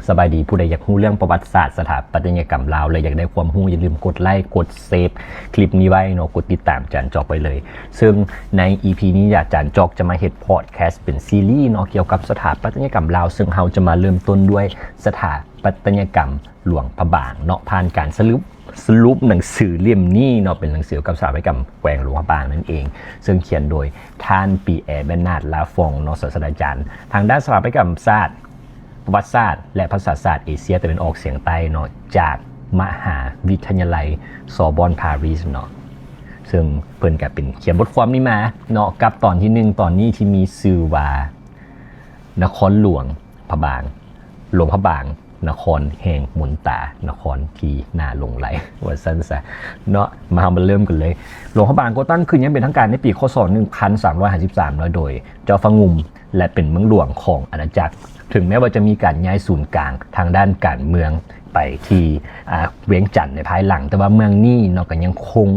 สบายดีผู้ใดอยากรู้เรื่องประวัติศาสตร์สถาปัตยกรรมลาวเลยอยากได้ความรู้อย่าลืมกดไลค์กดเซฟคลิปนี้ไว้เนาะกดติดตามจานจอกไปเลยซึ่งใน EP นี้อยากจานจอกจะมาเฮ็ดพอดแคสต์เป็นซีรีส์เนาะเกี่ยวกับสถาปัตยกรรมลาวซึ่งเราจะมาเริ่มต้นด้วยสถาปัตยกรรมหลวงพระบางเนาะผ่านการสรุปหนังสือเล่มนี้เนาะเป็นหนังสือเกี่ยวกับสถาปัตยกรรมแกวงหลวงพระบางนั่นเองซึ่งเขียนโดยท่านปีแอร์เบนนาร์ดลาฟองเนาะศาสตราจารย์ทางด้านสถาปัตยกรรมศาสตร์ประวัติศาสตร์และภาษาศาสตร์เอเชียตะวันออกเฉียงใต้เนาะจากมหาวิทยาลัยซอร์บอนปารีสเนาะซึ่งเพิ่นก็เป็นเขียนบทความนี้มาเนาะกับตอนที่1ตอนนี้ที่มีชื่อว่านครหลวงพระบางหลวงพระบางนครแห่งมนตานครที่น่าหลงไหลว่าซั่นซะเนาะมาเริ่มกันเลยหลวงพระบางก็ตั้งขึ้นอย่างเป็นทางการในปีคศ1353โดยเจ้าฟงุมและเป็นเมืองหลวงของอาณาจักรถึงแม้ว่าจะมีการย้ายศูนย์กลางทางด้านการเมืองไปที่เวียงจันทน์ในภายหลังแต่ว่าเมืองนี้เนาะก็ยังคง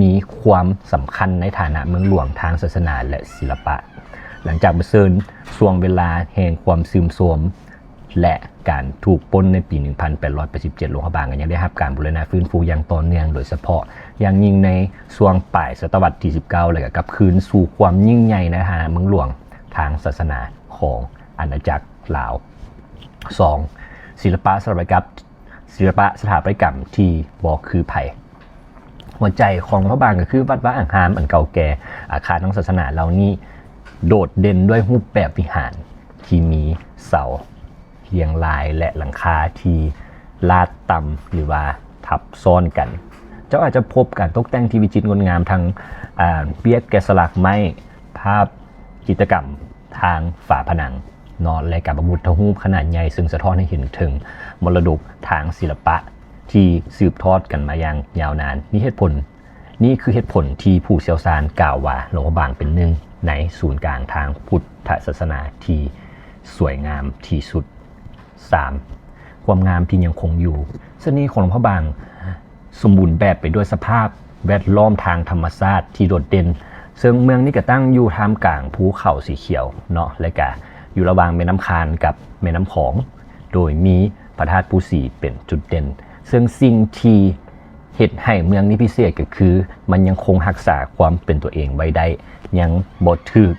มีความสำคัญในฐานะเมืองหลวงทางศาสนาและศิลปะหลังจากเผชิญช่วงเวลาแห่งความซึมโทรมและการถูกปล้นในปี 1887 หลวงพระบางก็ยังได้รับการบูรณะฟื้นฟูอย่างต่อเนื่องโดยเฉพาะอย่างยิ่งในช่วงปลายศตวรรษที่ 19 เลยกับคืนสู่ความยิ่งใหญ่ในฐานะเมืองหลวงทางศาสนาของอาณาจักรลาว 2. ศิลปะสถาปัตยกรรมที่บ่คือไผหัวใจของหลวงพระบางก็คือวัดวาอ่างหามอันเก่าแก่อาคารทางศาสนาเหล่านี้โดดเด่นด้วยรูปแบบวิหารที่มีเสาเรียงรายและหลังคาที่ลาดต่ำหรือว่าทับซ้อนกันเจ้าอาจจะพบการตกแต่งที่วิจิตรงดงามทางเปียกแกะสลักไม้ภาพจิตรกรรมทางฝาผนังนอนและกับพระพุทธรูปขนาดใหญ่ซึ่งสะท้อนให้เห็นถึงมรดกทางศิลปะที่สืบทอดกันมาอย่างยาวนานนี่คือเหตุผลที่ผู้เชี่ยวชาญกล่าวว่าหลวงพระบางเป็นหนึ่งในศูนย์กลางทางพุทธศาสนาที่สวยงามที่สุด 3. ความงามที่ยังคงอยู่เสน่ห์ของหลวงพระบางสมบูรณ์แบบไปด้วยสภาพแวดล้อมทางธรรมชาติที่โดดเด่นซึ่งเมืองนี้ก็ตั้งอยู่ท่ามกลางภูเขาสีเขียวเนาะและก็อยู่ระหว่างแม่น้ำคานกับแม่น้ำของโดยมีพระธาตุปูสีเป็นจุดเด่นซึ่งสิ่งที่เฮ็ดให้เมืองนี้พิเศษก็คือมันยังคงรักษาความเป็นตัวเองไว้ได้ยังบ่ถูก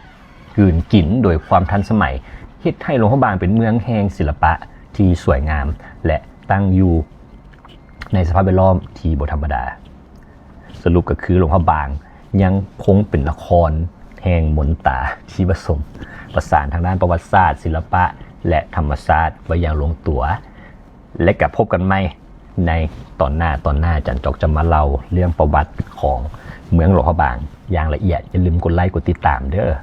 กลืนกินโดยความทันสมัยเฮ็ดให้หลวงพระบางเป็นเมืองแห่งศิลปะที่สวยงามและตั้งอยู่ในสภาพแวดล้อมที่บ่ธรรมดาสรุปก็คือหลวงพระบางยังคงเป็นนครแห่งมนตาที่ผสมประสานทางด้านประวัติศาสตร์ศิลปะและธรรมชาติไว้อย่างลงตัวและกับพบกันใหม่ในตอนหน้าจันจอกจะมาเล่าเรื่องประวัติของเมืองหลวงพระบางอย่างละเอียดอย่าลืมกดไลค์กดติดตามเด้อ